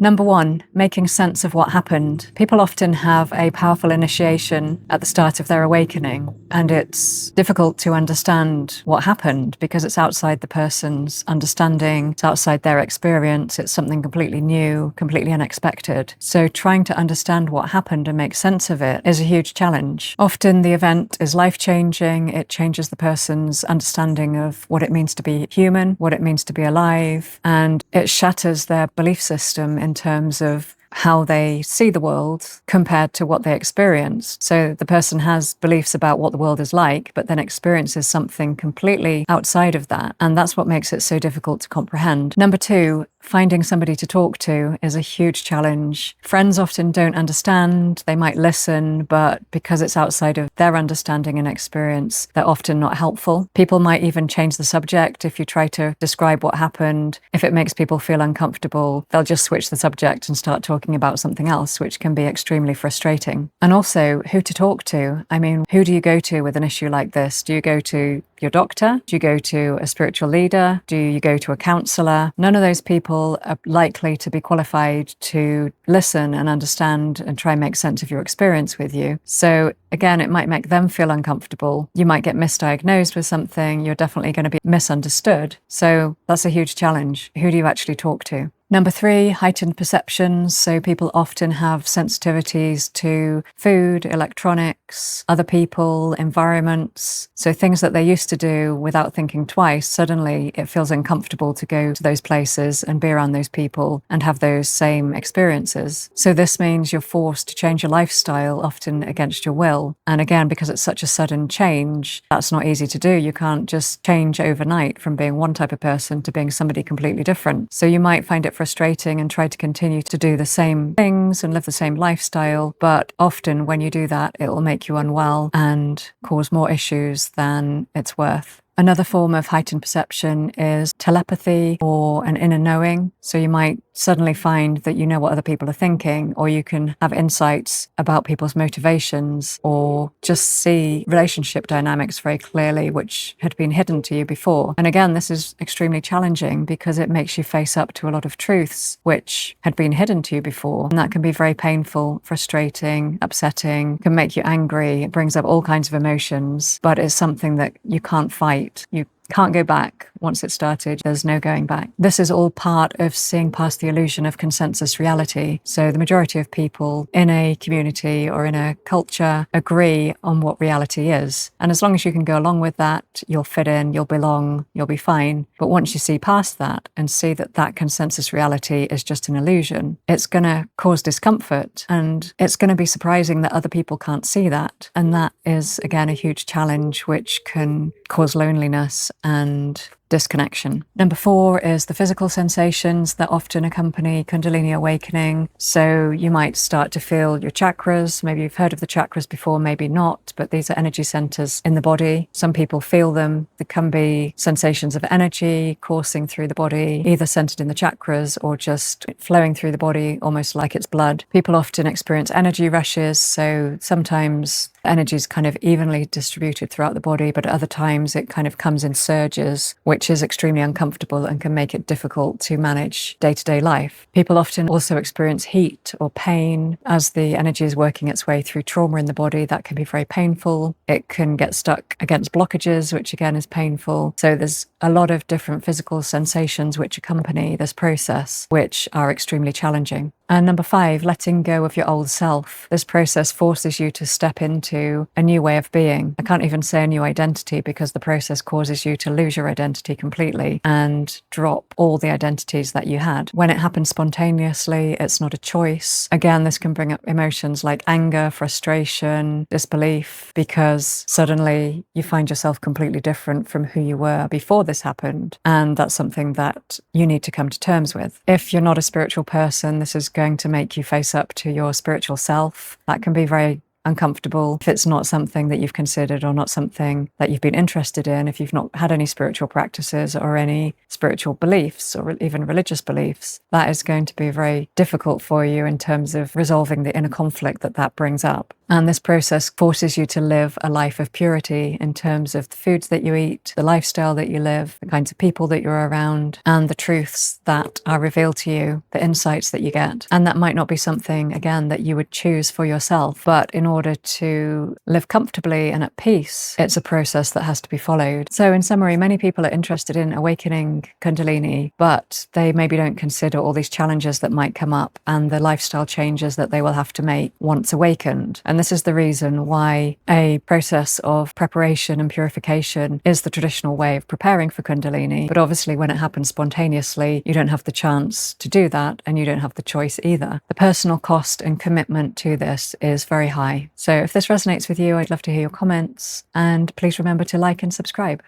Number one, making sense of what happened. People often have a powerful initiation at the start of their awakening, and it's difficult to understand what happened because it's outside the person's understanding, it's outside their experience, it's something completely new, completely unexpected. So trying to understand what happened and make sense of it is a huge challenge. Often the event is life-changing, it changes the person's understanding of what it means to be human, what it means to be alive, and it shatters their belief system in terms of how they see the world compared to what they experienced. So the person has beliefs about what the world is like, but then experiences something completely outside of that. And that's what makes it so difficult to comprehend. Number two, finding somebody to talk to is a huge challenge. Friends often don't understand, they might listen, but because it's outside of their understanding and experience, they're often not helpful. People might even change the subject if you try to describe what happened. If it makes people feel uncomfortable, they'll just switch the subject and start talking about something else, which can be extremely frustrating. And also, who to talk to. I mean, who do you go to with an issue like this? Do you go to your doctor? Do you go to a spiritual leader? Do you go to a counselor? None of those people are likely to be qualified to listen and understand and try and make sense of your experience with you. So again, it might make them feel uncomfortable. You might get misdiagnosed with something. You're definitely going to be misunderstood. So that's a huge challenge. Who do you actually talk to? Number three, heightened perceptions. So people often have sensitivities to food, electronics, other people, environments. So things that they used to do without thinking twice, suddenly it feels uncomfortable to go to those places and be around those people and have those same experiences. So this means you're forced to change your lifestyle, often against your will. And again, because it's such a sudden change, that's not easy to do. You can't just change overnight from being one type of person to being somebody completely different. So you might find it frustrating and try to continue to do the same things and live the same lifestyle. But often when you do that, it will make you unwell and cause more issues than it's worth. Another form of heightened perception is telepathy or an inner knowing. So you might suddenly find that you know what other people are thinking, or you can have insights about people's motivations, or just see relationship dynamics very clearly, which had been hidden to you before. And again, this is extremely challenging because it makes you face up to a lot of truths which had been hidden to you before. And that can be very painful, frustrating, upsetting, can make you angry. It brings up all kinds of emotions, but it's something that you can't fight. You can't go back. Once it started, there's no going back. This is all part of seeing past the illusion of consensus reality. So the majority of people in a community or in a culture agree on what reality is. And as long as you can go along with that, you'll fit in, you'll belong, you'll be fine. But once you see past that and see that that consensus reality is just an illusion, it's going to cause discomfort, and it's going to be surprising that other people can't see that. And that is, again, a huge challenge which can cause loneliness and disconnection. Number four is the physical sensations that often accompany Kundalini awakening. So you might start to feel your chakras. Maybe you've heard of the chakras before, maybe not, but these are energy centers in the body. Some people feel them. There can be sensations of energy coursing through the body, either centered in the chakras or just flowing through the body, almost like it's blood. People often experience energy rushes. So sometimes energy is kind of evenly distributed throughout the body, but at other times it kind of comes in surges, which is extremely uncomfortable and can make it difficult to manage day-to-day life. People often also experience heat or pain as the energy is working its way through trauma in the body. That can be very painful. It can get stuck against blockages, which again is painful. So there's a lot of different physical sensations which accompany this process, which are extremely challenging. And number five, letting go of your old self. This process forces you to step into a new way of being. I can't even say a new identity because the process causes you to lose your identity completely and drop all the identities that you had. When it happens spontaneously, it's not a choice. Again, this can bring up emotions like anger, frustration, disbelief, because suddenly you find yourself completely different from who you were before this happened. And that's something that you need to come to terms with. If you're not a spiritual person, this is going to make you face up to your spiritual self. That can be very uncomfortable, if it's not something that you've considered or not something that you've been interested in, if you've not had any spiritual practices or any spiritual beliefs or even religious beliefs, that is going to be very difficult for you in terms of resolving the inner conflict that that brings up. And this process forces you to live a life of purity in terms of the foods that you eat, the lifestyle that you live, the kinds of people that you're around, and the truths that are revealed to you, the insights that you get. And that might not be something, again, that you would choose for yourself, but in order to live comfortably and at peace, it's a process that has to be followed. So in summary, many people are interested in awakening Kundalini, but they maybe don't consider all these challenges that might come up and the lifestyle changes that they will have to make once awakened. And this is the reason why a process of preparation and purification is the traditional way of preparing for Kundalini. But obviously, when it happens spontaneously, you don't have the chance to do that, and you don't have the choice either. The personal cost and commitment to this is very high. So if this resonates with you, I'd love to hear your comments, and please remember to like and subscribe.